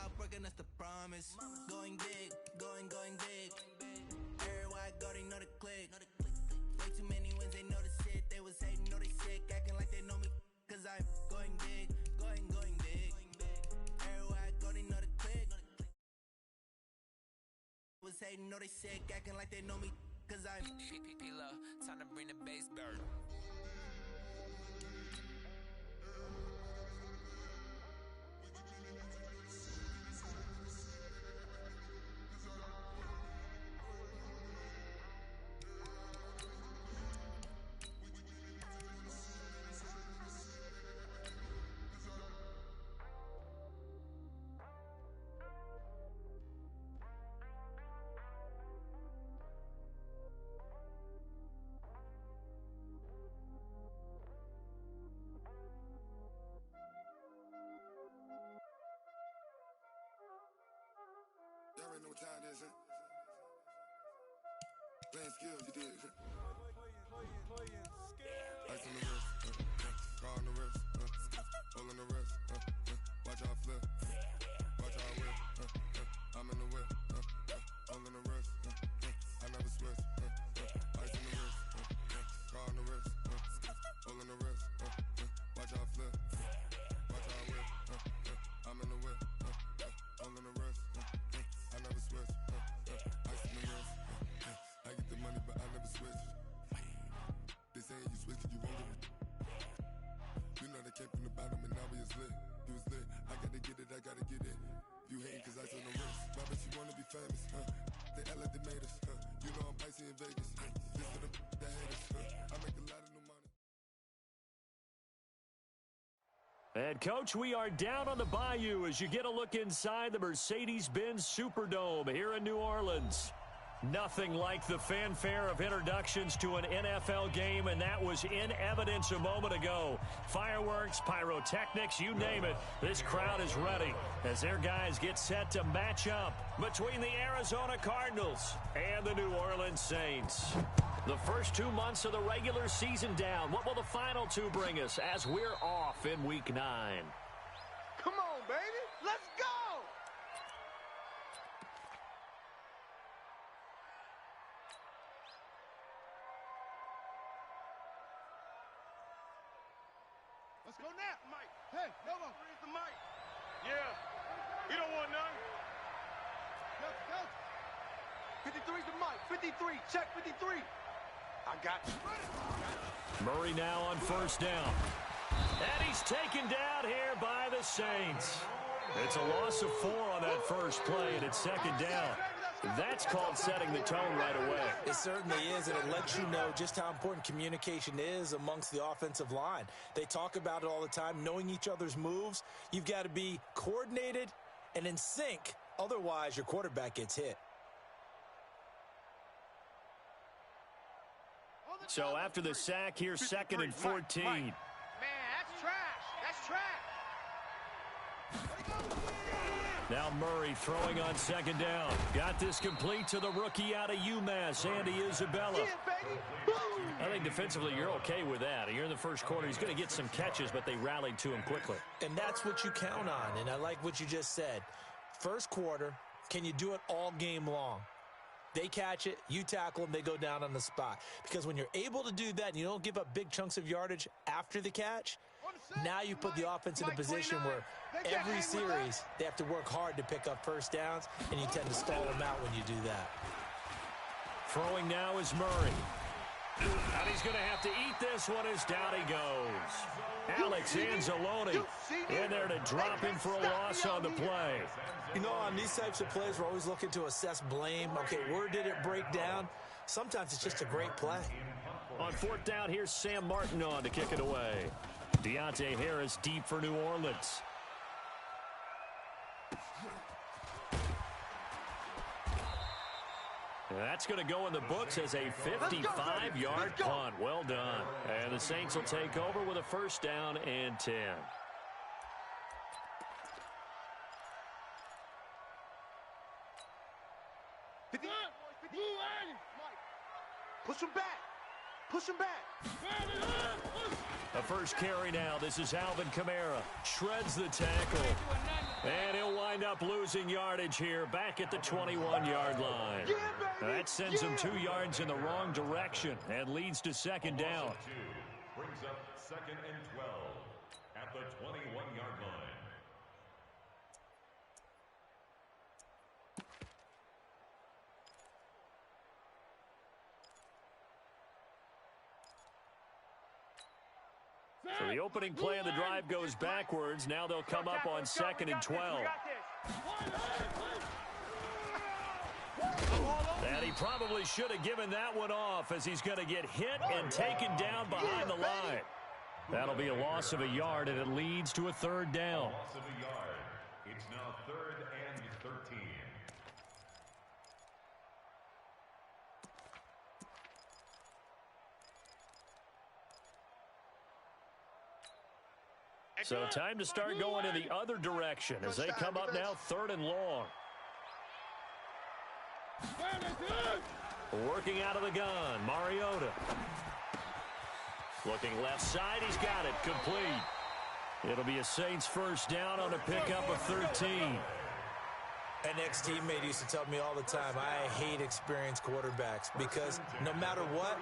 stop working, that's the promise. Going big, going big. Everywhere I go, they know the click. Way too many wins, they know the shit. They was hating, know they sick, acting like they know me. Cause I'm going big, going big. Everywhere I go, they know the click. Was hating, know they sick, acting like they know me. Cause I'm P-Lo, time to bring the bass bird. Y'all already know what time it is, huh? Playing skills, you did. Ice on the wrist, car on the wrist, hole in the wrist, watch how I flip, watch how I whip, I'm in the whip, hole in the wrist, I never switch, ice on the wrist, car on the wrist, hole in the wrist, watch how I flip, watch how I whip, I'm in the whip, hole in the wrist, I never switch, ice on the wrist, I get the money but I never switch. They saying you switch 'cause you won't get it. You know they came from the bottom and now we is lit. You was lit, I gotta get it, I gotta get it. You hating 'cause ice on the wrist. Why bet you wanna be famous, They act like they made us, You know I'm icy in Vegas, This for the that hate us, I make a lot of new money. And, Coach, we are down on the bayou as you get a look inside the Mercedes-Benz Superdome here in New Orleans. Nothing like the fanfare of introductions to an NFL game, and that was in evidence a moment ago. Fireworks, pyrotechnics, you name it. This crowd is ready as their guys get set to match up between the Arizona Cardinals and the New Orleans Saints. The first 2 months of the regular season down. What will the final two bring us as we're off in Week 9? Come on, baby. Let's go! Let's go now, Mike. Hey, Novo. Where's the mic? Yeah. You don't want none. Coach. 53's the mic. 53. Check 53. I got you. Murray now on first down. And he's taken down here by the Saints. It's a loss of 4 on that first play, and it's second down. That's called setting the tone right away. It certainly is, and it lets you know just how important communication is amongst the offensive line. They talk about it all the time, knowing each other's moves. You've got to be coordinated and in sync. Otherwise, your quarterback gets hit. So after the sack, here's 2nd and 14. Man, that's trash. That's trash. Now Murray throwing on second down. Got this complete to the rookie out of UMass, Andy Isabella. I think defensively you're okay with that. Here in the first quarter, he's going to get some catches, but they rallied to him quickly. And that's what you count on, and I like what you just said. First quarter, can you do it all game long? They catch it, you tackle them, they go down on the spot. Because when you're able to do that and you don't give up big chunks of yardage after the catch, now you put the offense in a position where every series they have to work hard to pick up first downs, and you tend to stall them out when you do that. Throwing now is Murray. And he's going to have to eat this one as down he goes. Alex Anzalone in there to drop in for a loss on the play. You know, on these types of plays, we're always looking to assess blame. Okay, where did it break down? Sometimes it's just a great play. On 4th down, here's Sam Martin on to kick it away. Deontay Harris deep for New Orleans. And that's going to go in the books as a 55-yard punt. Well done. And the Saints will take over with a first down and 10. Push him back. Push him back. A first carry now. This is Alvin Kamara. Shreds the tackle. And he'll wind up losing yardage here back at the 21-yard line. That sends him 2 yards in the wrong direction and leads to second down. Brings up second and 12 at the 21-yard line. So the opening play of the drive goes backwards. Now they'll come up on second and 12. And he probably should have given that one off as he's going to get hit and taken down behind the line. That'll be a loss of a yard, and it leads to a third down. Loss of a yard. It's now 3rd and 13. So time to start going in the other direction as they come up now 3rd and long. Working out of the gun, Mariota. Looking left side, he's got it, complete. It'll be a Saints first down on a pickup of 13. An ex-teammate used to tell me all the time, I hate experienced quarterbacks because no matter what,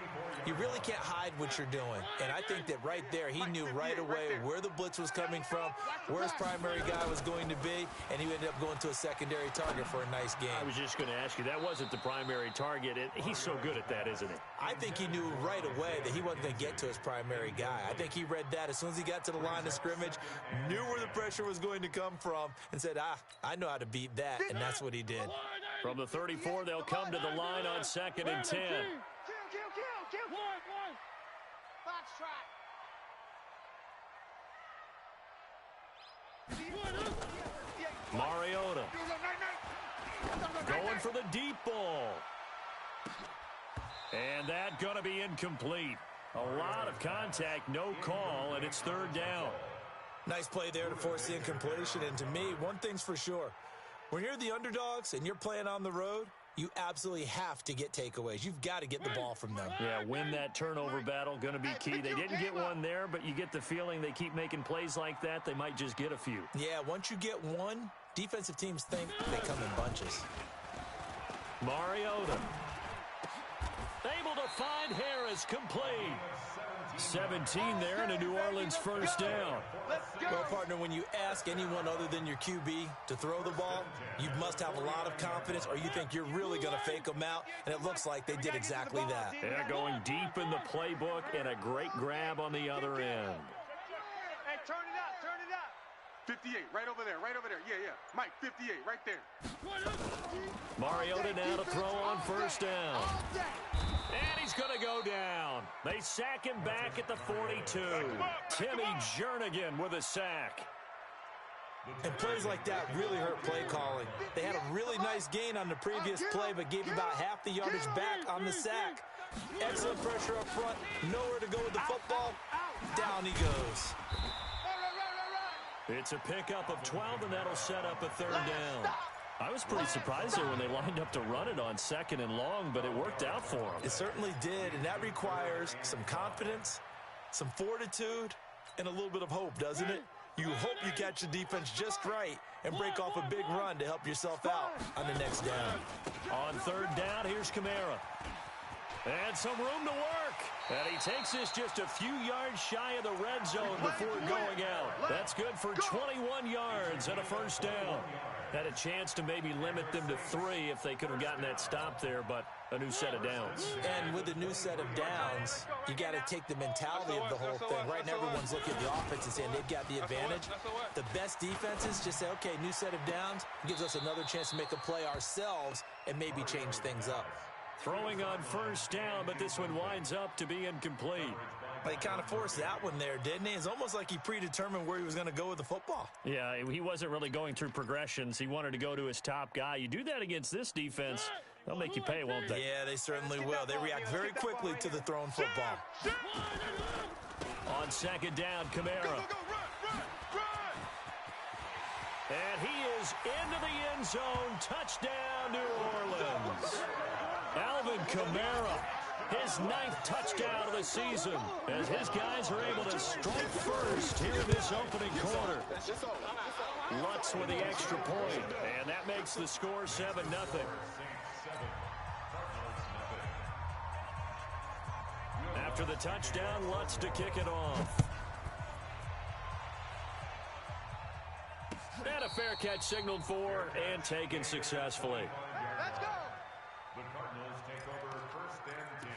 you really can't hide what you're doing. And I think that right there, he knew right away where the blitz was coming from, where his primary guy was going to be, and he ended up going to a secondary target for a nice game. I was just going to ask you, that wasn't the primary target. He's so good at that, isn't he? I think he knew right away that he wasn't going to get to his primary guy. I think he read that as soon as he got to the line of scrimmage, knew where the pressure was going to come from, and said, I know how to beat that, and that's what he did. From the 34, they'll come to the line on second and 10. Kill. Box track. Mariota. Going for the deep ball. And that going to be incomplete. A lot of contact, no call, and it's 3rd down. Nice play there to force the incompletion. And to me, one thing's for sure. When you're the underdogs and you're playing on the road, you absolutely have to get takeaways. You've got to get the ball from them. Yeah, win that turnover battle, going to be key. They didn't get one there, but you get the feeling they keep making plays like that, they might just get a few. Yeah, once you get one, defensive teams think they come in bunches. Mariota. Able to find Harris, complete. 17 there and a New Orleans first down. Well, partner, when you ask anyone other than your QB to throw the ball, you must have a lot of confidence or you think you're really going to fake them out, and it looks like they did exactly that. They're going deep in the playbook and a great grab on the other end. Hey, turn it up. 58, right over there. Yeah. Mike, 58, right there. Mariota now to throw on first down. And he's going to go down. They sack him back at the 42. Timmy Jernigan with a sack. And plays like that really hurt play calling. They had a really nice gain on the previous play, but gave about half the yardage back on the sack. Excellent pressure up front. Nowhere to go with the football. Down he goes. It's a pickup of 12, and that'll set up a 3rd down. I was pretty surprised there when they lined up to run it on second and long, but it worked out for them. It certainly did, and that requires some confidence, some fortitude, and a little bit of hope, doesn't it? You hope you catch the defense just right and break off a big run to help yourself out on the next down. On 3rd down, here's Kamara. And some room to work. And he takes this just a few yards shy of the red zone before going out. That's good for 21 yards and a first down. Had a chance to maybe limit them to 3 if they could have gotten that stop there, but a new set of downs. And with a new set of downs, you got to take the mentality of the whole thing. Right now, everyone's looking at the offense and saying they've got the advantage. The best defenses just say, okay, new set of downs gives us another chance to make a play ourselves and maybe change things up. Throwing on first down, but this one winds up to be incomplete. He kind of forced that one there, didn't he? It's almost like he predetermined where he was going to go with the football. Yeah, he wasn't really going through progressions. He wanted to go to his top guy. You do that against this defense, they'll make you pay, won't they? Yeah, they certainly will. They react very quickly to the thrown football. On second down, Kamara. And he is into the end zone. Touchdown, New Orleans. Alvin Kamara, his his 9th touchdown of the season as his guys are able to strike first here in this opening quarter. Lutz with the extra point, and that makes the score 7-0. After the touchdown, Lutz to kick it off. And a fair catch signaled for and taken successfully. Let's go. The Cardinals take over 1st and 10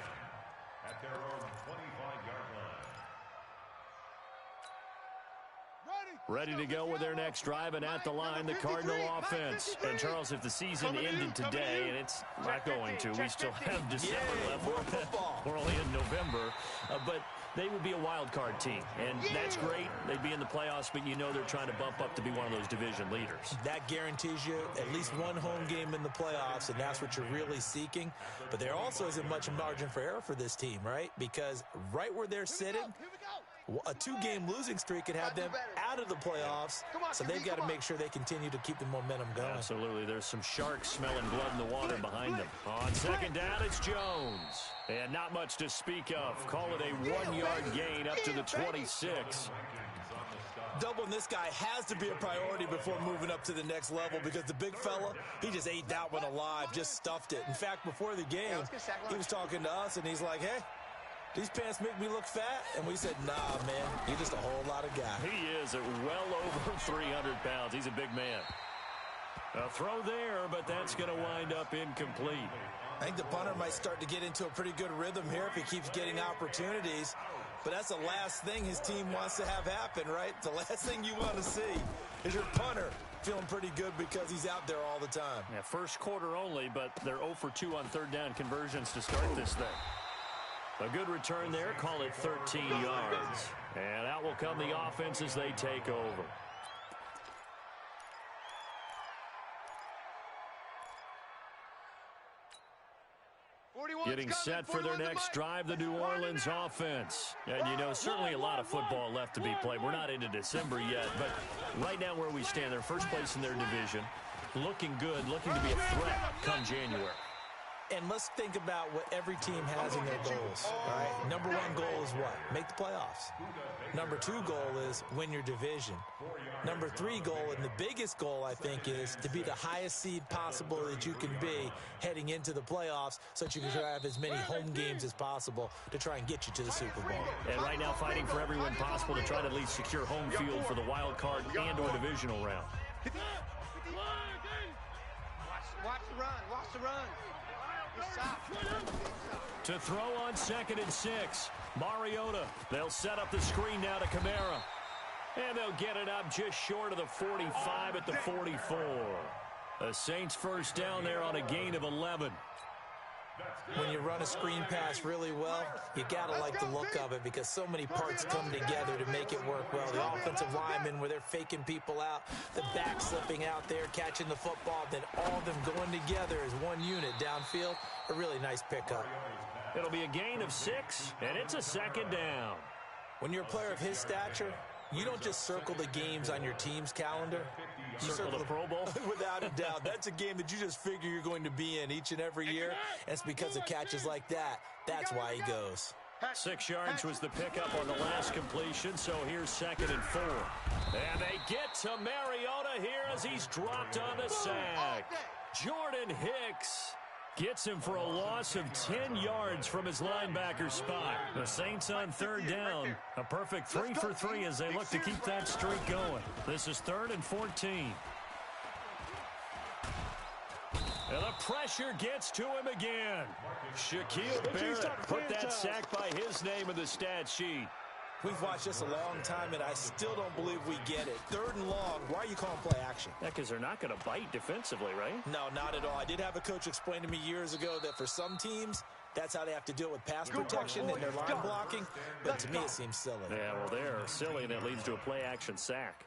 at their own 25-yard line. Ready to go with their next drive, and at the line, the Cardinal offense. And, Charles, if the season ended today, and it's not going to, we still have December left. We're only in November. But they would be a wild card team, and that's great. They'd be in the playoffs, but you know they're trying to bump up to be one of those division leaders. That guarantees you at least one home game in the playoffs, and that's what you're really seeking. But there also isn't much margin for error for this team, right? Because right where they're sitting, a 2-game losing streak could have them out of the playoffs, so they've got to make sure they continue to keep the momentum going. Absolutely. There's some sharks smelling blood in the water behind them. On 2nd down, it's Jones. And not much to speak of. Call it a 1-yard gain up to the 26. Doubling this guy has to be a priority before moving up to the next level because the big fella, he just ate that one alive, just stuffed it. In fact, before the game, he was talking to us, and he's like, hey, these pants make me look fat? And we said, nah, man, you're just a whole lot of guy. He is at well over 300 pounds. He's a big man. A throw there, but that's going to wind up incomplete. I think the punter might start to get into a pretty good rhythm here if he keeps getting opportunities. But that's the last thing his team wants to have happen, right? The last thing you want to see is your punter feeling pretty good because he's out there all the time. Yeah, first quarter only, but they're 0 for 2 on 3rd down conversions to start this thing. A good return there, call it 13 yards. And out will come the offense as they take over. Getting set for their next drive, the New Orleans offense. And, you know, certainly a lot of football left to be played. We're not into December yet, but right now where we stand, they're first place in their division, looking good, looking to be a threat come January. And let's think about what every team has in their goals, right? Number 1 goal is what? Make the playoffs. Number 2 goal is win your division. Number 3 goal, and the biggest goal, I think, is to be the highest seed possible that you can be heading into the playoffs so that you can have as many home games as possible to try and get you to the Super Bowl. And right now fighting for every win possible to try to at least secure home field for the wild card and or divisional round. Watch the run. Watch the run. To throw on 2nd and 6. Mariota. They'll set up the screen now to Kamara. And they'll get it up just short of the 45 at the 44. The Saints first down there on a gain of 11. When you run a screen pass really well, you got to like the look of it because so many parts come together to make it work well. The offensive linemen where they're faking people out, the back slipping out there, catching the football, then all of them going together as one unit downfield. A really nice pickup. It'll be a gain of 6, and it's a 2nd down. When you're a player of his stature, you don't just circle the games on your team's calendar. You circle the Pro Bowl? Without a doubt. That's a game that you just figure you're going to be in each and every year. And it's because of catches like that. That's why he goes. 6 yards was the pickup on the last completion, so here's 2nd and 4. And they get to Mariota here as he's dropped on the sack. Jordan Hicks gets him for a loss of 10 yards from his linebacker spot. The Saints on 3rd down. A perfect 3 for 3 as they look to keep that streak going. This is 3rd and 14. And the pressure gets to him again. Shaquille Barrett put that sack by his name in the stat sheet. We've watched this a long time, and I still don't believe we get it. 3rd and long, why are you calling play action? Yeah, because they're not going to bite defensively, right? No, not at all. I did have a coach explain to me years ago that for some teams, that's how they have to deal with pass protection and their line blocking. But to me, it seems silly. Yeah, well, they're silly, and it leads to a play action sack.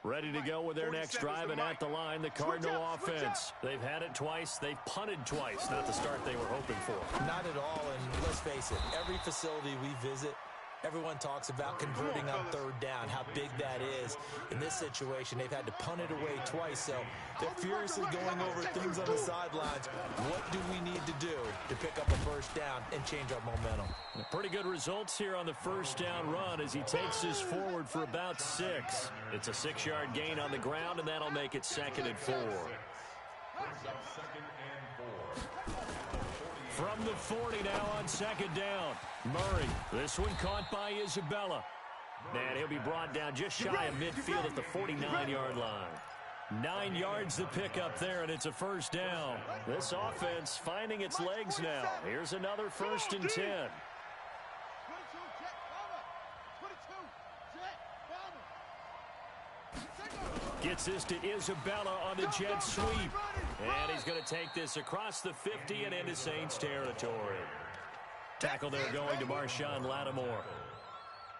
Ready to go with their next drive, and at the line, the Cardinal offense. They've had it twice. They've punted twice. Not the start they were hoping for. Not at all, and let's face it, every facility we visit, Everyone talks about converting on third down, how big that is. In this situation, they've had to punt it away twice, so they're furiously going over things on the sidelines. What do we need to do to pick up a first down and change our momentum? Pretty good results here on the first down run as he takes us forward for about 6. It's a 6-yard gain on the ground, and that'll make it 2nd and 4. From the 40 now on 2nd down. Murray, this one caught by Isabella. And he'll be brought down just shy of midfield at the 49-yard line. 9 yards to pick up there, and it's a first down. This offense finding its legs now. Here's another 1st and 10. Gets this to Isabella on the jet sweep. And he's going to take this across the 50 and into Saints territory. Tackle there going to Marshawn Lattimore.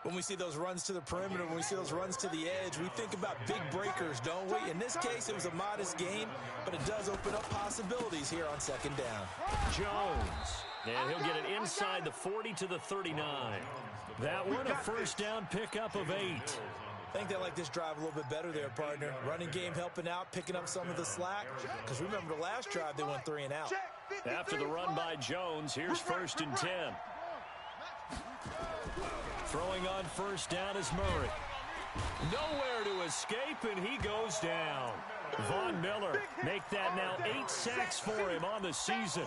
When we see those runs to the perimeter, when we see those runs to the edge, we think about big breakers, don't we? In this case, it was a modest gain, but it does open up possibilities here on 2nd down. Jones. And he'll get it inside the 40 to the 39. That one a first down pickup of 8. I think they like this drive a little bit better there, partner. Running game helping out, picking up some of the slack. Because remember the last drive, they went 3 and out. After the run by Jones, here's 1st and 10. Throwing on first down is Murray. Nowhere to escape, and he goes down. Von Miller make that now 8 sacks for him on the season.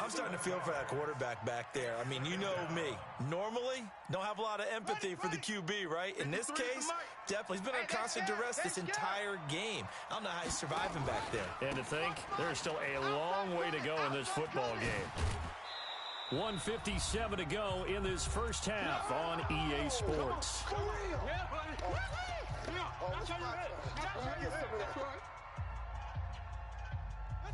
I'm starting to feel for that quarterback back there. I mean, you know me. Normally, don't have a lot of empathy for the QB, right? In this case, definitely. He's been on constant duress this entire game. I don't know how he's surviving back there. And to think, there's still a long way to go in this football game. 1:57 to go in this first half on EA Sports.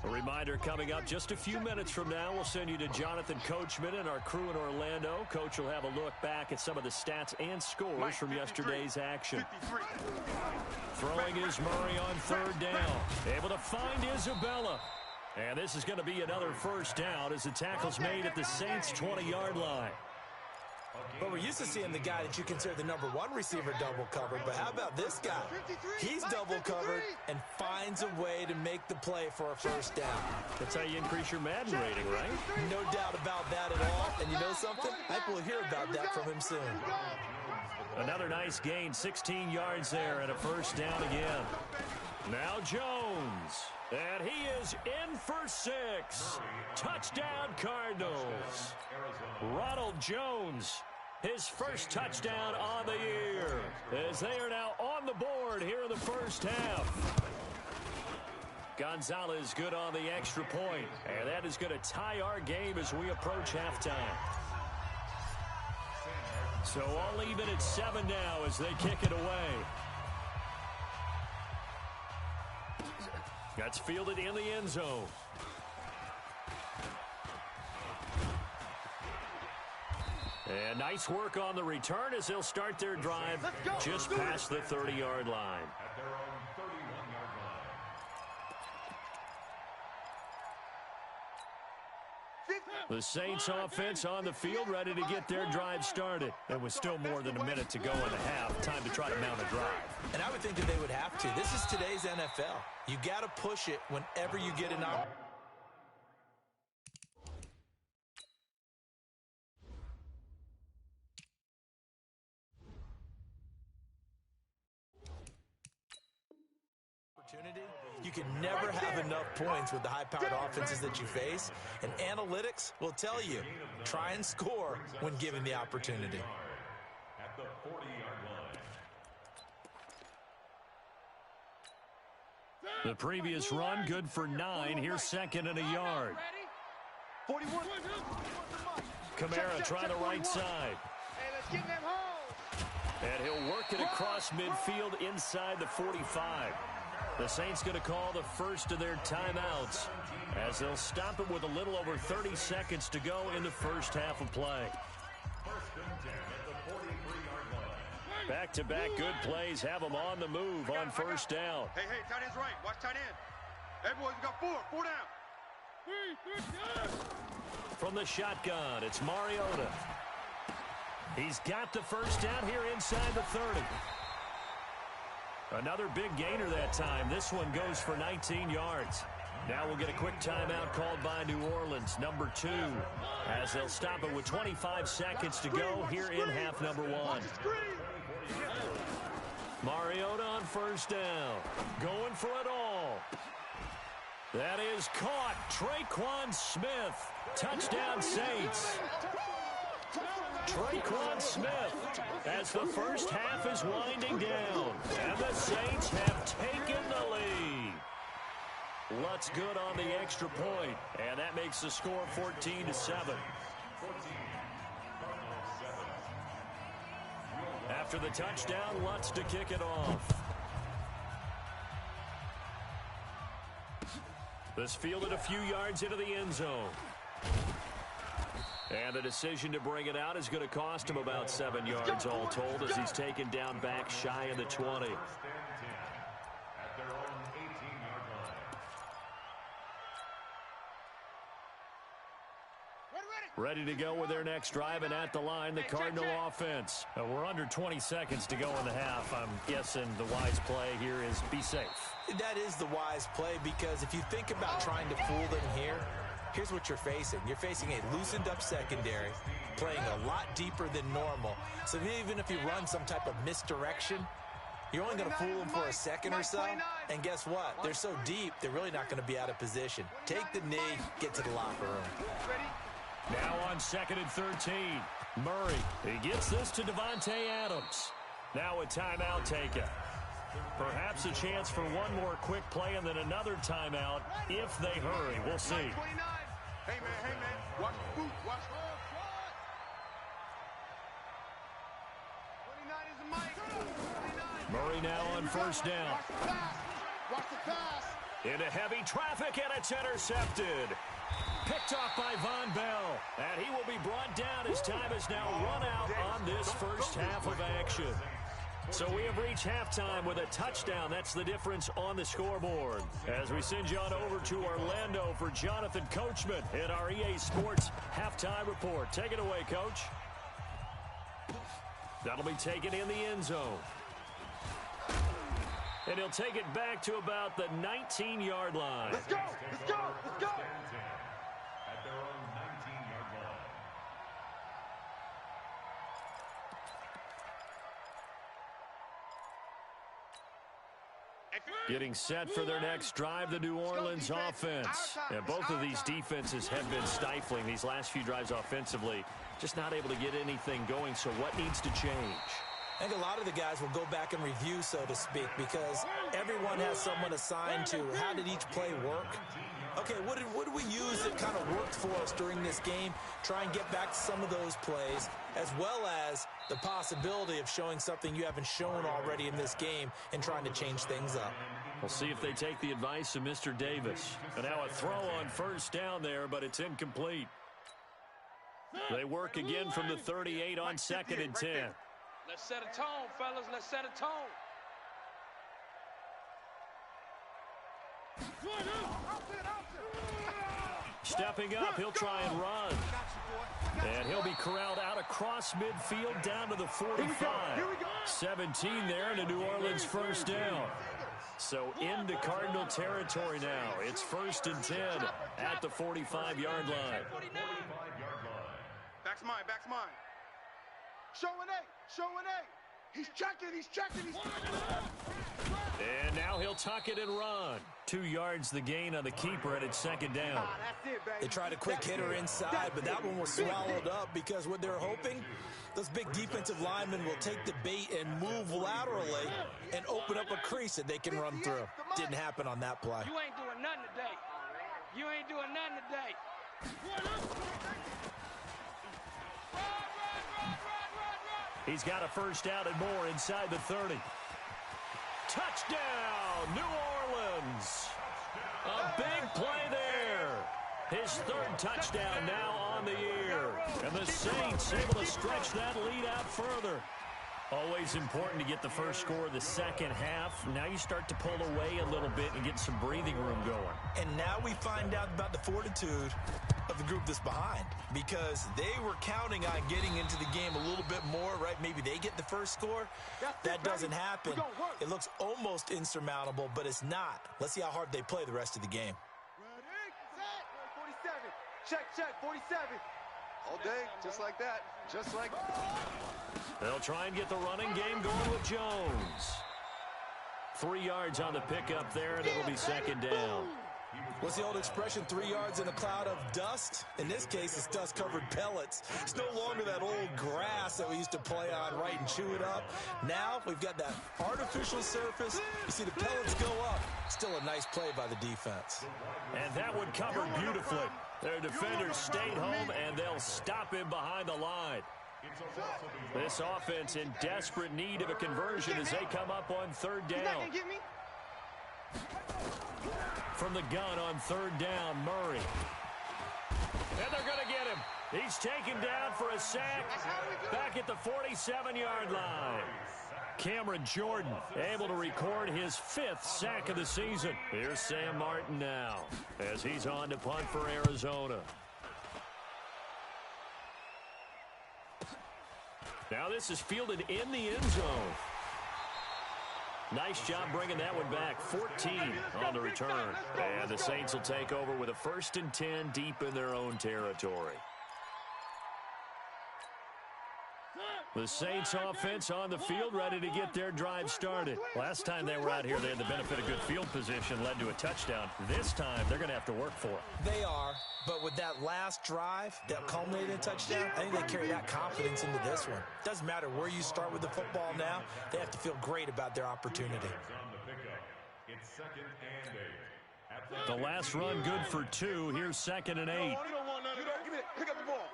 A reminder coming up just a few minutes from now, we'll send you to Jonathan Coachman and our crew in Orlando. Coach will have a look back at some of the stats and scores from yesterday's action. Throwing is Murray on 3rd down. Able to find Isabella. And this is going to be another first down as the tackle's made at the Saints' 20-yard line. But we're used to seeing the guy that you consider the #1 receiver double covered. But how about this guy? He's double covered and finds a way to make the play for a first down. That's how you increase your Madden rating, right? No doubt about that at all. And you know something? I think we'll hear about that from him soon. Another nice gain, 16 yards there, and a first down again. Now Jones. And he is in for 6. Touchdown, Cardinals. Ronald Jones, his first touchdown on the year, as they are now on the board here in the first half. Gonzalez good on the extra point, and that is going to tie our game as we approach halftime. So all even at 7 now as they kick it away. That's fielded in the end zone. And nice work on the return as they'll start their drive just past the 30-yard line. At their own 31-yard line. The Saints offense on the field ready to get their drive started. And with still more than a minute to go in the half, time to try to mount a drive. And I would think that they would have to. This is today's NFL. You got to push it whenever you get an opportunity. You can never have enough points with the high-powered offenses that you face, and analytics will tell you, try and score when given the opportunity. At the 40-yard line. The previous run good for 9. Here's 2nd and a yard. 41. Kamara try the right side. Hey, let's get them home. And he'll work it across midfield inside the 45. The Saints going to call the first of their timeouts as they'll stop it with a little over 30 seconds to go in the first half of play. 1st and 10 at the 43-yard line. Back-to-back good plays have them on the move on first down. Hey, tight end's right. Watch tight end. Everyone's got 4 down. From the shotgun, it's Mariota. He's got the first down here inside the 30. Another big gainer that time. This one goes for 19 yards. Now we'll get a quick timeout called by New Orleans, number 2, as they'll stop it with 25 seconds to go here in half number 1. Mariota on first down, going for it all. That is caught. Traquan Smith, touchdown Saints. Traquan Smith as the first half is winding down, and the Saints have taken the lead. Lutz good on the extra point, and that makes the score 14-7. After the touchdown, Lutz to kick it off. This fielded a few yards into the end zone. And the decision to bring it out is going to cost him about 7 yards all told as he's taken down back shy of the 20. Ready to go with their next drive, and at the line, the Cardinal offense. We're under 20 seconds to go in the half. I'm guessing the wise play here is be safe. That is the wise play, because if you think about trying to fool them here, here's what you're facing. You're facing a loosened-up secondary, playing a lot deeper than normal. So even if you run some type of misdirection, you're only going to fool them for a second or so. And guess what? They're so deep, they're really not going to be out of position. Take the knee, get to the locker room. Now on 2nd and 13, Murray. He gets this to Devontae Adams. Now a timeout taken. Perhaps a chance for one more quick play and then another timeout if they hurry. We'll see. Hey, man. Watch the boot. Watch the 29 is the mic. 29. Murray now on first down. Watch the pass. Into heavy traffic, and it's intercepted. Picked off by Von Bell. And he will be brought down as time is now run out on this first half of action. So we have reached halftime with a touchdown. That's the difference on the scoreboard. As we send you on over to Orlando for Jonathan Coachman in our EA Sports halftime report. Take it away, Coach. That'll be taken in the end zone. And he'll take it back to about the 19-yard line. Let's go. At their own 19-yard line. Getting set for their next drive, the New Orleans offense. And both of these defenses have been stifling these last few drives offensively. Just not able to get anything going, so what needs to change? I think a lot of the guys will go back and review, so to speak, because everyone has someone assigned to how did each play work. Okay, what did we use that kind of worked for us during this game? Try and get back to some of those plays, as well as the possibility of showing something you haven't shown already in this game and trying to change things up. We'll see if they take the advice of Mr. Davis. And now a throw on first down there, but it's incomplete. They work again from the 38 on 2nd and 10. Let's set a tone, fellas. Let's set a tone. Stepping up, he'll try and run. And he'll be corralled out across midfield down to the 45. 17 there, and a New Orleans first down. So into Cardinal territory now. It's 1st and 10 at the 45-yard line. Back's mine. Showing A. He's checking. And now he'll tuck it and run. 2 yards the gain on the keeper, and it's 2nd down. They tried a quick hitter inside, but that one was swallowed up because what they're hoping, those big defensive linemen will take the bait and move laterally and open up a crease that they can run through. Didn't happen on that play. You ain't doing nothing today. He's got a first down and more inside the 30. Touchdown, New Orleans. A big play there. His 3rd touchdown now on the year. And the Saints able to stretch that lead out further. Always important to get the first score of the second half. Now you start to pull away a little bit and get some breathing room going. And now we find out about the fortitude of the group that's behind, because they were counting on getting into the game a little bit more, right? Maybe they get the first score. That doesn't happen. It looks almost insurmountable, but it's not. Let's see how hard they play the rest of the game. Ready, set, 47. Check, 47. All day, just like that. Just like They'll try and get the running game going with Jones. 3 yards on the pickup there, and it'll be second down. What's the old expression, 3 yards in a cloud of dust? In this case, it's dust-covered pellets. It's no longer that old grass that we used to play on, right, and chew it up. Now we've got that artificial surface. You see the pellets go up. Still a nice play by the defense. And that one covered beautifully. Their defenders stayed home, and they'll stop him behind the line. This offense in desperate need of a conversion as they come up on third down. From the gun on third down, Murray. And they're going to get him. He's taken down for a sack back at the 47-yard line. Cameron Jordan able to record his 5th sack of the season. Here's Sam Martin now as he's on to punt for Arizona. Now this is fielded in the end zone. Nice job bringing that one back. 14 on the return. And the Saints will take over with a 1st and 10 deep in their own territory. The Saints offense on the field, ready to get their drive started. Last time they were out here, they had the benefit of good field position, led to a touchdown. This time, they're going to have to work for it. They are, but with that last drive that culminated in a touchdown, I think they carry that confidence into this one. Doesn't matter where you start with the football now, they have to feel great about their opportunity. The last run good for 2. Here's 2nd and 8. Give me it. Pick up the ball.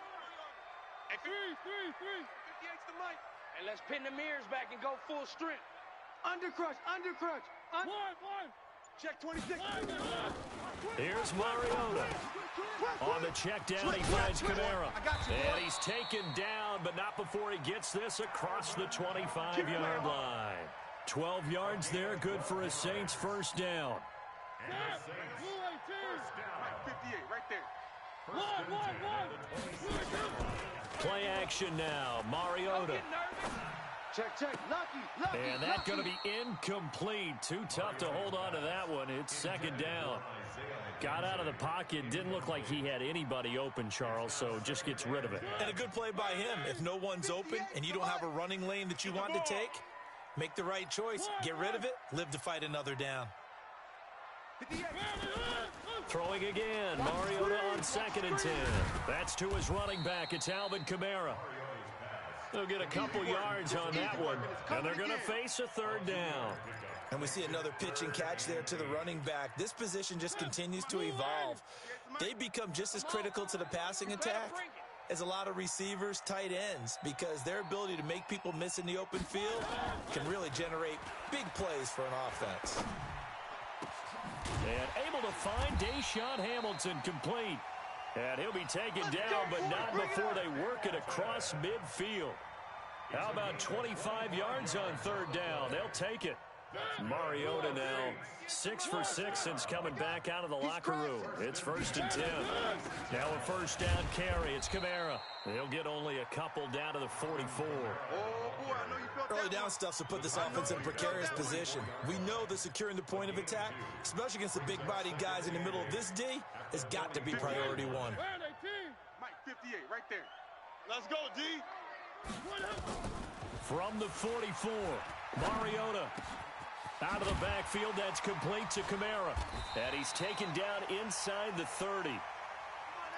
And 3. 58's the mic. And let's pin the mirrors back and go full strength. Under crutch. One. Check 26. Here's Mariota. On the check down, he finds Kamara. And he's taken down, but not before he gets this across the 25-yard line. 12 yards there, good for a Saints first down. 58, right there. Play action now. Mariota. Check. Lucky. And that's going to be incomplete. Too tough to hold on to that one. It's second down. Got out of the pocket. Didn't look like he had anybody open, Charles, so just gets rid of it. And a good play by him. If no one's open and you don't have a running lane that you want to take, make the right choice. Get rid of it. Live to fight another down. Throwing again. Mariota on 2nd and 10. That's to his running back. It's Alvin Kamara. They'll get a couple yards on that one, and they're going to face a third down. And we see another pitch and catch there to the running back. This position just continues to evolve. They become just as critical to the passing attack as a lot of receivers, tight ends, because their ability to make people miss in the open field can really generate big plays for an offense. And able to find Deshaun Hamilton complete. And he'll be taken down, but not before they work it across midfield. How about 25 yards on third down? They'll take it. Mariota now 6 for 6 since coming back out of the locker room. It's 1st and 10. Now a first down carry. It's Kamara. They'll get only a couple down to the 44. Early down stuff to put this offense in a precarious position. We know that securing the point of attack, especially against the big-bodied guys in the middle of this D, has got to be priority one. Mike, 58, right there. Let's go, D. From the 44, Mariota. Out of the backfield, that's complete to Kamara. And he's taken down inside the 30.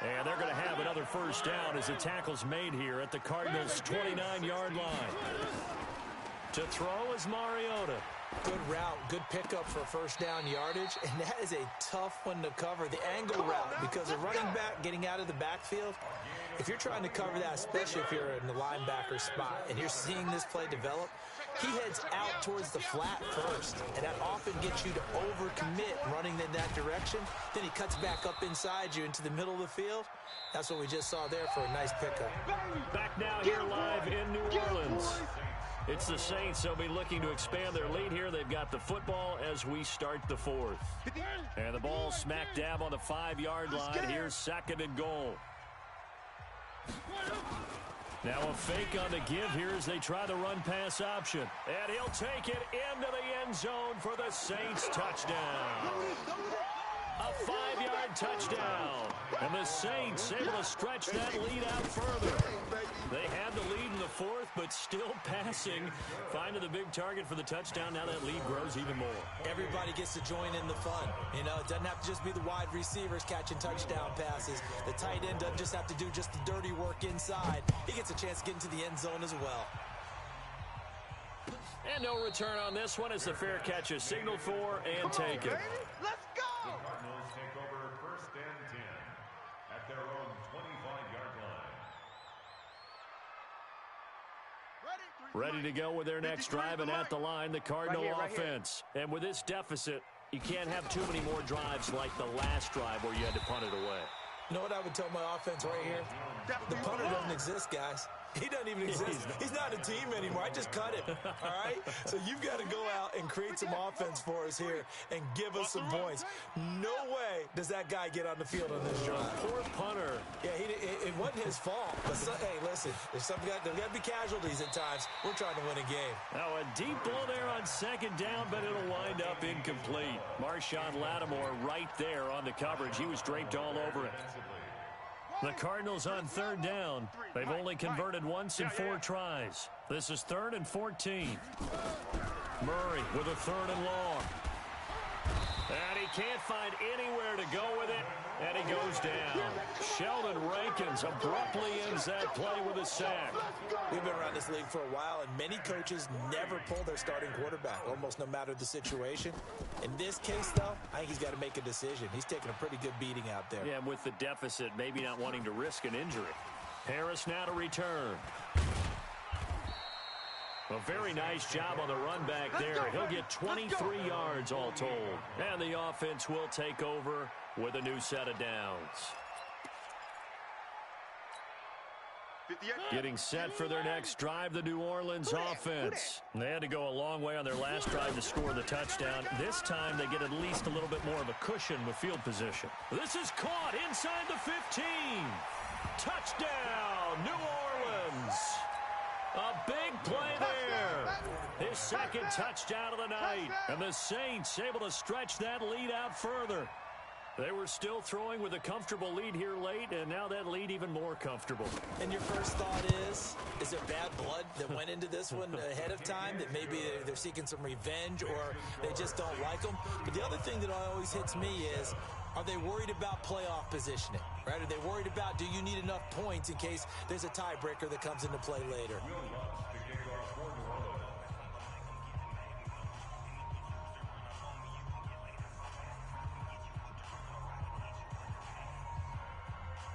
And they're going to have another first down as the tackle's made here at the Cardinals' 29-yard line. To throw is Mariota. Good route, good pickup for first down yardage, and that is a tough one to cover, the angle route, because a running back getting out of the backfield, if you're trying to cover that, especially if you're in the linebacker spot and you're seeing this play develop, he heads out towards the flat first, and that often gets you to overcommit running in that direction. Then he cuts back up inside you into the middle of the field. That's what we just saw there for a nice pickup. Back now here live in New Orleans. It's the Saints. They'll be looking to expand their lead here. They've got the football as we start the fourth. And the ball smack dab on the 5-yard line. Here's 2nd and goal. Now a fake on the give here as they try the run-pass option. And he'll take it into the end zone for the Saints touchdown. A 5-yard touchdown. And the Saints able to stretch that lead out further. They had the lead in the fourth, but still passing. Finding the big target for the touchdown. Now that lead grows even more. Everybody gets to join in the fun. You know, it doesn't have to just be the wide receivers catching touchdown passes. The tight end doesn't just have to do just the dirty work inside. He gets a chance to get into the end zone as well. And no return on this one as the fair catch is signaled for and taken. Let's go! The Cardinals take over 1st and 10 at their own 25-yard line. Ready to go with their next drive, and at the line, the Cardinal offense. And with this deficit, you can't have too many more drives like the last drive where you had to punt it away. You know what I would tell my offense right here? The punter doesn't exist, guys. He doesn't even exist. He's not a team anymore. I just cut him, all right? So you've got to go out and create some offense for us here and give us some points. No way does that guy get on the field on this drive. Poor punter. Yeah, it wasn't his fault. But, hey, listen, there's got to be casualties at times. We're trying to win a game. Now a deep ball there on 2nd down, but it'll wind up incomplete. Marshawn Lattimore right there on the coverage. He was draped all over it. The Cardinals on 3rd down. They've only converted once in 4 tries. This is 3rd and 14. Murray with a 3rd and long. And he can't find anywhere to go with it, and he goes down. Sheldon Rankins abruptly ends that play with a sack. We've been around this league for a while, and many coaches never pull their starting quarterback, almost no matter the situation. In this case, though, I think he's got to make a decision. He's taking a pretty good beating out there. Yeah, and with the deficit, maybe not wanting to risk an injury. Harris now to return. A very nice job on the run back there. He'll get 23 yards all told. And the offense will take over with a new set of downs. Getting set for their next drive, the New Orleans offense. They had to go a long way on their last drive to score the touchdown. This time they get at least a little bit more of a cushion with field position. This is caught inside the 15. Touchdown, New Orleans. A big play there. His 2nd touchdown of the night. And the Saints able to stretch that lead out further. They were still throwing with a comfortable lead here late, and now that lead even more comfortable. And your first thought is there bad blood that went into this one ahead of time, that maybe they're seeking some revenge or they just don't like them? But the other thing that always hits me is, are they worried about playoff positioning? Right? Are they worried about, do you need enough points in case there's a tiebreaker that comes into play later?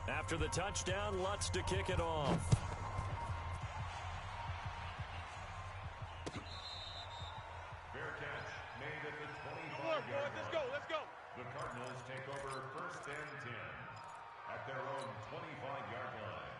After the touchdown, Lutz to kick it off. Fair catch made at the 25-yard line. Let's go. The Cardinals take over 1st and 10 at their own 25-yard line.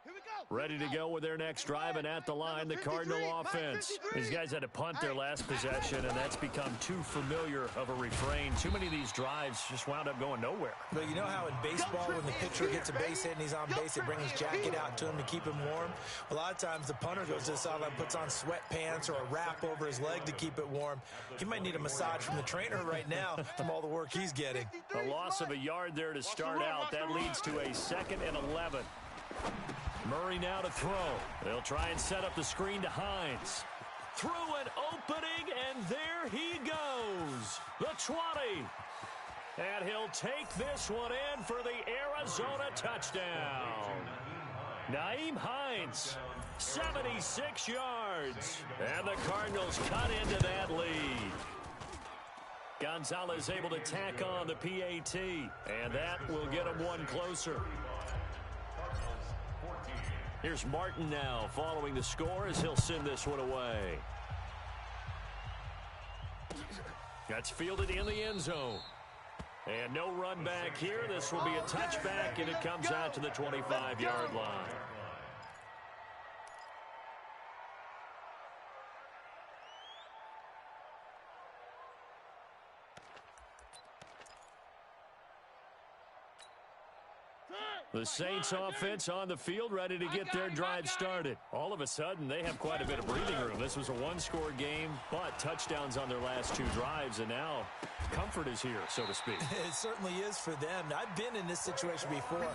Here we go. Ready to go with their next drive, and at the line, the Cardinal offense. These guys had to punt their last possession, and that's become too familiar of a refrain. Too many of these drives just wound up going nowhere. But you know how in baseball, when the pitcher gets a base hit and he's on base, they bring his jacket out to him to keep him warm? A lot of times the punter goes to the sideline, puts on sweatpants or a wrap over his leg to keep it warm. He might need a massage from the trainer right now from all the work he's getting. A loss of a yard there to start out. That leads to a 2nd and 11. Murray now to throw. They'll try and set up the screen to Hines. Through an opening, and there he goes. The 20. And he'll take this one in for the Arizona touchdown. Nyheim Hines, 76 yards. And the Cardinals cut into that lead. Gonzalez able to tack on the PAT, and that will get him one closer. Here's Martin now following the score as he'll send this one away. That's fielded in the end zone. And no run back here. This will be a touchback, and it comes out to the 25-yard line. The Saints offense on the field, ready to get their drive started. All of a sudden, they have quite a bit of breathing room. This was a one-score game, but touchdowns on their last 2 drives, and now comfort is here, so to speak. It certainly is for them. Now, I've been in this situation before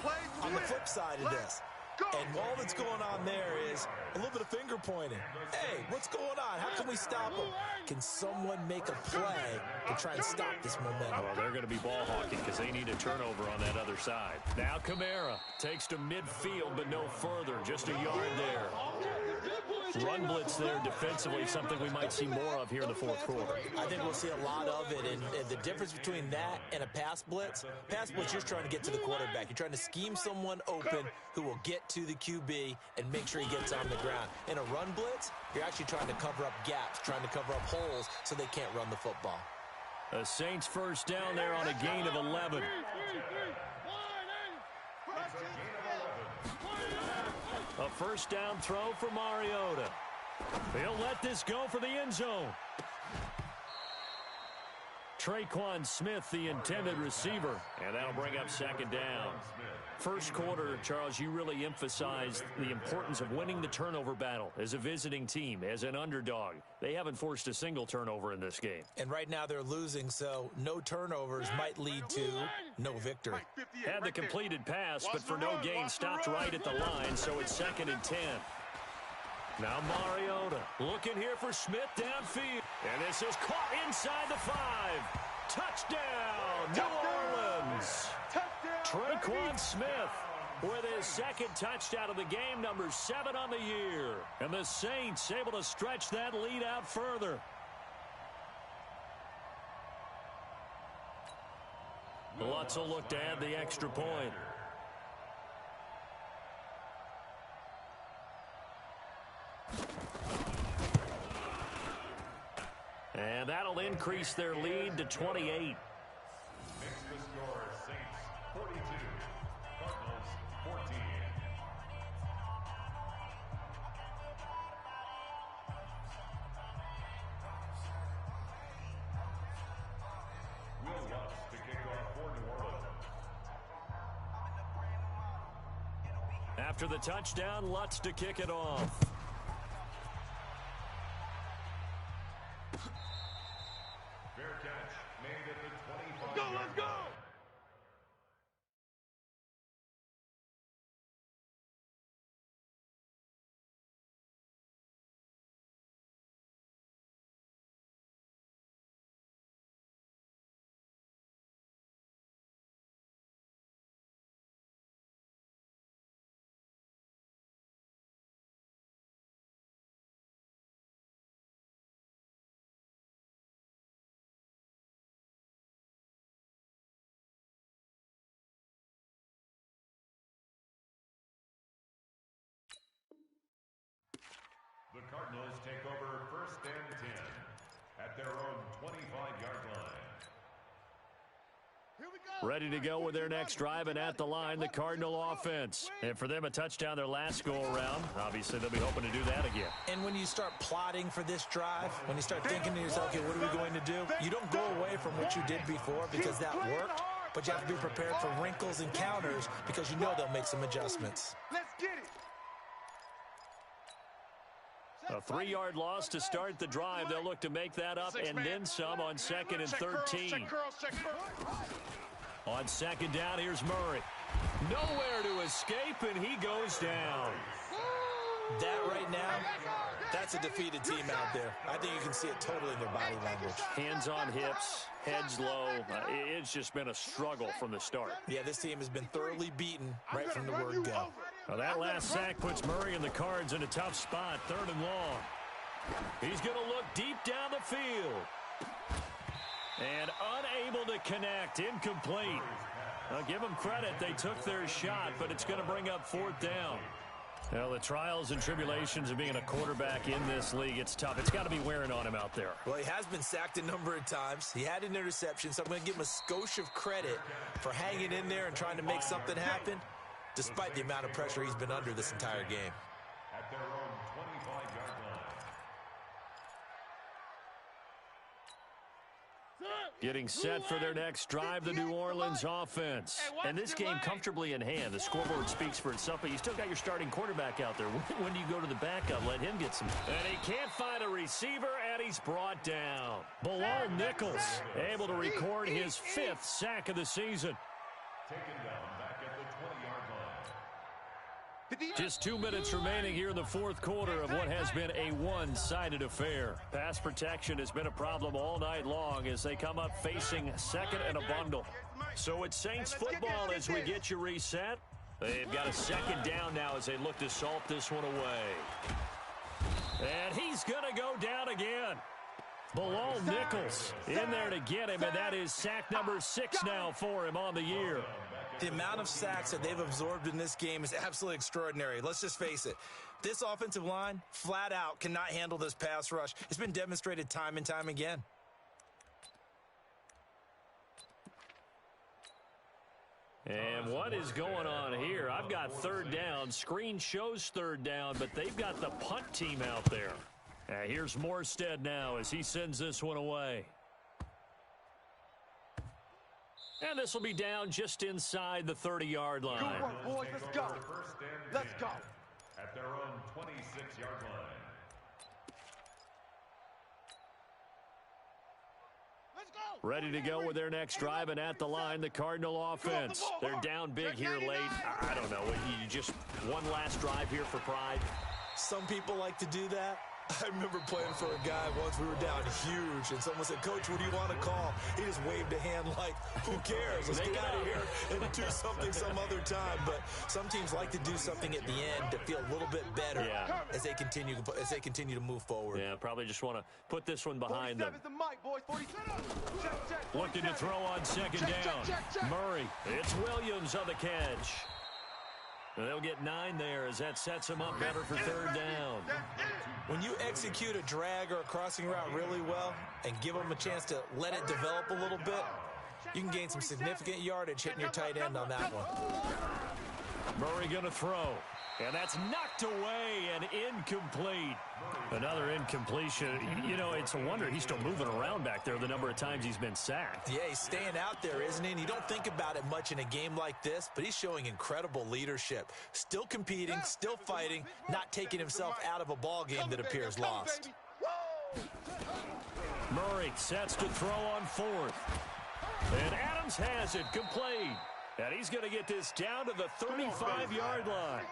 on the flip side of this. And all that's going on there is a little bit of finger pointing. Hey, what's going on? How can we stop them? Can someone make a play to try and stop this momentum? Well, they're going to be ball hawking because they need a turnover on that other side. Now Kamara takes to midfield, but no further. Just a yard there. Run blitz there defensively, something we might see more of here in the fourth quarter. I think we'll see a lot of it, and the difference between that and a pass blitz, you're trying to get to the quarterback. You're trying to scheme someone open who will get to the QB and make sure he gets on the ground. In a run blitz, you're actually trying to cover up gaps, trying to cover up holes so they can't run the football. The Saints first down there on a gain of 11. A first down throw for Mariota. He'll let this go for the end zone. Traquan Smith, the intended receiver, and that'll bring up second down. First quarter, Charles, you really emphasized the importance of winning the turnover battle as a visiting team, as an underdog. They haven't forced a single turnover in this game. And right now they're losing, so no turnovers might lead to no victory. Had the completed pass, but for no gain, stopped right at the line, so it's 2nd and 10. Now Mariota looking here for Smith downfield. And this is caught inside the 5. Touchdown, New Orleans. Traquan Smith with his second touchdown of the game, number 7 on the year. And the Saints able to stretch that lead out further. Lutz will look to add the extra point. And that'll increase their lead to 28. Makes the score Saints 42, Cardinals 14. Will Lutz to kick off for New Orleans. After the touchdown, Lutz to kick it off. Fair catch made at the 25-yard line. Let's go! The Cardinals take over 1st and 10 at their own 25-yard line. Here we go. Ready to go with their next drive, and at the line, the Cardinal offense. And for them, a touchdown their last go-around. Obviously, they'll be hoping to do that again. And when you start plotting for this drive, when you start thinking to yourself, okay, what are we going to do? You don't go away from what you did before because that worked, but you have to be prepared for wrinkles and counters because you know they'll make some adjustments. Let's get it. A 3-yard loss to start the drive. They'll look to make that up and then some on 2nd and 13. On 2nd down, here's Murray. Nowhere to escape, and he goes down. That right now, that's a defeated team out there. I think you can see it totally in their body language. Hands on hips, heads low. It's just been a struggle from the start. Yeah, this team has been thoroughly beaten right from the word go. Well, that last sack puts Murray and the Cards in a tough spot, 3rd and long. He's going to look deep down the field. And unable to connect, incomplete. I'll give them credit, they took their shot, but it's going to bring up 4th down. Well, the trials and tribulations of being a quarterback in this league, it's tough. It's got to be wearing on him out there. Well, he has been sacked a number of times. He had an interception, so I'm going to give him a skosh of credit for hanging in there and trying to make something happen, despite the amount of pressure he's been under this entire game. At their own 25-yard line. Getting set for their next drive, the New Orleans offense. And this game comfortably in hand. The scoreboard speaks for itself, but you still got your starting quarterback out there. When do you go to the backup? Let him get some. And he can't find a receiver, and he's brought down. Bilal Nichols able to record his 5th sack of the season. Taken down back at the 20-yard line. Just 2 minutes remaining here in the 4th quarter of what has been a one-sided affair. Pass protection has been a problem all night long as they come up facing second and a bundle. So it's Saints football as we get you reset. They've got a second down now as they look to salt this one away. And he's going to go down again. Bilal Nichols in there to get him, and that is sack number 6 now for him on the year. The amount of sacks that they've absorbed in this game is absolutely extraordinary. Let's just face it. This offensive line, flat out, cannot handle this pass rush. It's been demonstrated time and time again. And what is going on here? I've got 3rd down. Screen shows 3rd down, but they've got the punt team out there. Here's Morstead now as he sends this one away. And this will be down just inside the 30-yard line. Good work, boys. Let's go. Let's go. At their own 26-yard line. Let's go. Ready to go with their next drive, and at the line, the Cardinal offense. They're down big here late. I don't know. You just one last drive here for pride. Some people like to do that. I remember playing for a guy once. We were down huge, and someone said, "Coach, what do you want to call?" He just waved a hand like, "Who cares? Let's get out of here and do something some other time." But some teams like to do something at the end to feel a little bit better as they continue to move forward. Yeah, probably just want to put this one behind them. 47's the mic, boys. 47. Check. Looking to throw on second down. Check. Murray. It's Williams on the catch. And they'll get 9 there as that sets them up better for 3rd down. When you execute a drag or a crossing route really well and give them a chance to let it develop a little bit, you can gain some significant yardage hitting your tight end on that one. Murray going to throw. And that's knocked away and incomplete. Another incompletion. You know, it's a wonder he's still moving around back there the number of times he's been sacked. Yeah, he's staying out there, isn't he? And you don't think about it much in a game like this, but he's showing incredible leadership. Still competing, still fighting, not taking himself out of a ball game that appears lost. Murray sets to throw on 4th. And Adams has it complete. And he's going to get this down to the 35-yard line.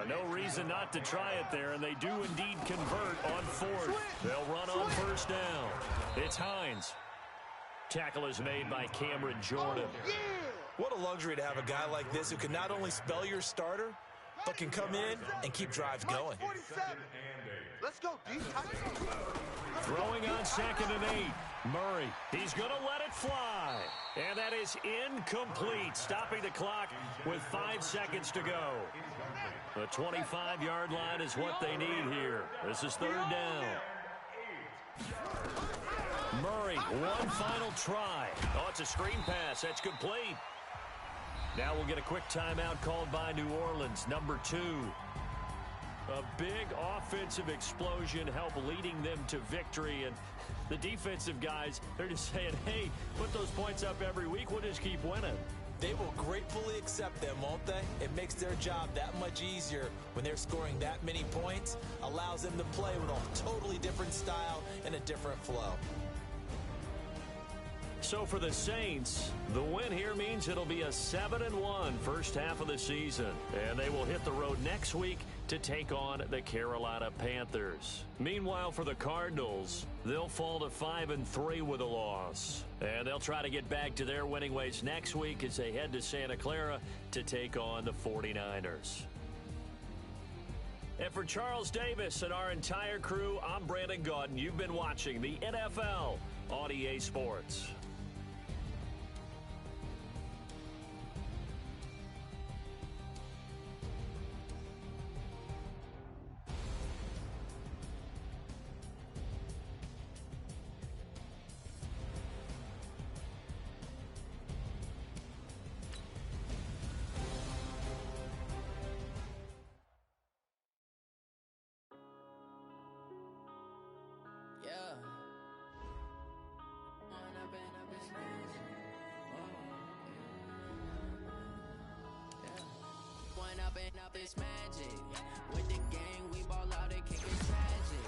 No reason not to try it there, and they do indeed convert on 4th. They'll run on 1st down. It's Hines. Tackle is made by Cameron Jordan. What a luxury to have a guy like this who can not only spell your starter, but can come in and keep drives going. Let's go, D. Throwing on 2nd and 8. Murray, he's going to let it fly. And that is incomplete, stopping the clock with 5 seconds to go. The 25-yard line is what they need here. This is 3rd down. Murray, one final try. Oh, it's a screen pass. That's complete. Now we'll get a quick timeout called by New Orleans, number 2. A big offensive explosion helped leading them to victory, and the defensive guys, they're just saying, hey, put those points up every week, we'll just keep winning. They will gratefully accept them, won't they? It makes their job that much easier when they're scoring that many points, allows them to play with a totally different style and a different flow. So for the Saints, the win here means it'll be a 7-1 first half of the season. And they will hit the road next week to take on the Carolina Panthers. Meanwhile, for the Cardinals, they'll fall to 5-3 with a loss. And they'll try to get back to their winning ways next week as they head to Santa Clara to take on the 49ers. And for Charles Davis and our entire crew, I'm Brandon Gaudin. You've been watching the NFL on EA Sports. up, it's magic. With the gang, we ball out, it can't get tragic.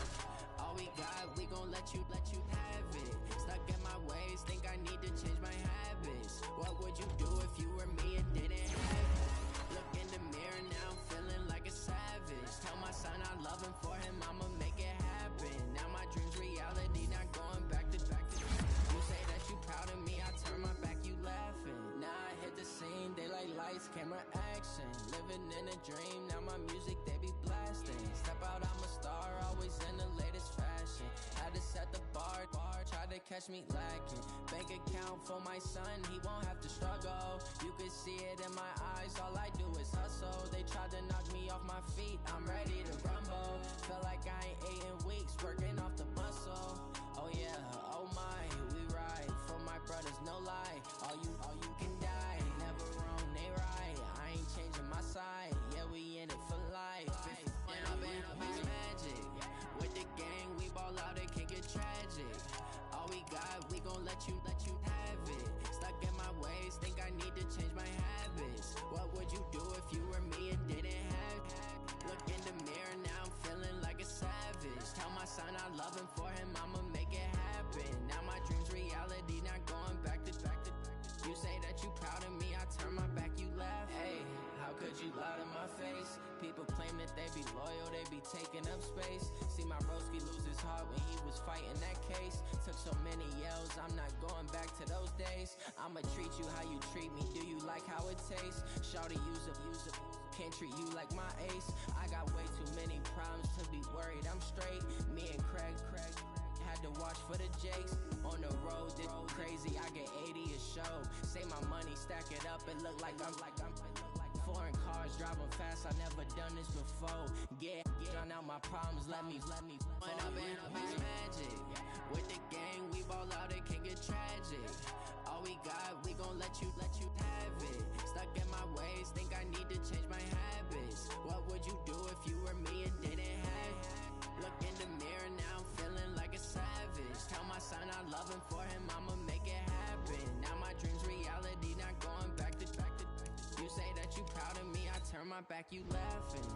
All we got, we gon' let you have it. Stuck in my ways, think I need to change my habits. What would you do if you were me and didn't have it? Look in the mirror now, I'm feeling like a savage. Tell my son I love him, for him I'ma make it happen. Now my dreams reality, not going back to. You say that you proud of me, I turn my back, you laughing. Now I hit the scene, they like lights, camera, action. Living in a dream, now my music they be blasting. Step out, I'm a star, always in the latest fashion. Had to set the bar, try to catch me lacking. Bank account for my son, he won't have to struggle. You can see it in my eyes, all I do is hustle. They tried to knock me off my feet, I'm ready to rumble. Feel like I ain't ate in weeks, working off the muscle. Oh yeah, oh my, we ride for my brothers, no lie. All you can die, never wrong, they right. I ain't changing my side, yeah, we in it for life. Up, it's magic. With the gang, we ball out, it can't get tragic. All we got, we gon' let you have it. Stuck in my ways, think I need to change my habits. What would you do if you were me and didn't have it? Look in the mirror, now I'm feeling like a savage. Tell my son I love him, for him I'ma make it happen. Now my dreams reality, not going back to. You say that you proud of me, I turn my back, you laugh. Hey, how could you lie to my face? People claim that they be loyal, they be taking up space. See my broski lose his heart when he was fighting that case. Took so many yells, I'm not going back to those days. I'ma treat you how you treat me, do you like how it tastes? Shawty, use up, can't treat you like my ace. I got way too many problems to be worried, I'm straight. Me and Craig had to watch for the Jakes. On the road, this crazy, I get 80 a show. Say my money, stack it up, it look like I'm foreign cars, driving fast, I never done this before. Get drown out my problems, let me up, it's magic. With the gang, we ball out, it can't get tragic. All we got, we gon' let you have it. Stuck in my ways, think I need to change my habits. What would you do if you were me and didn't have it? Look in the mirror, now I'm feeling like a savage. Tell my son I love him, for him I'ma make it happen. Now my dreams reality, not going back to. You say that you proud of me, I turn my back, you laughing.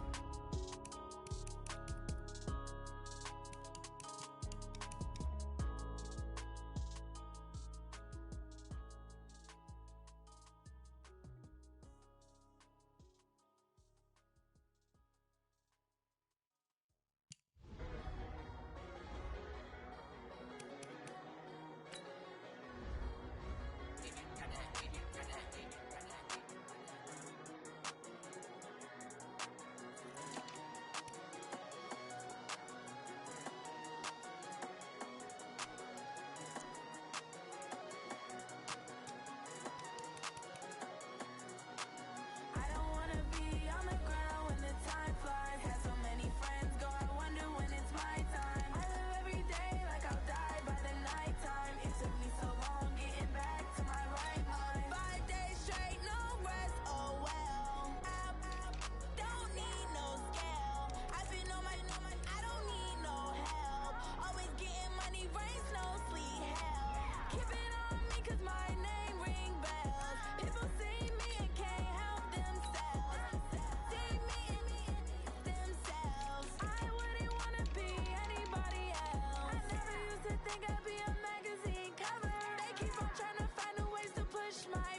Think I'd be a magazine cover. They keep on trying to find a ways to push my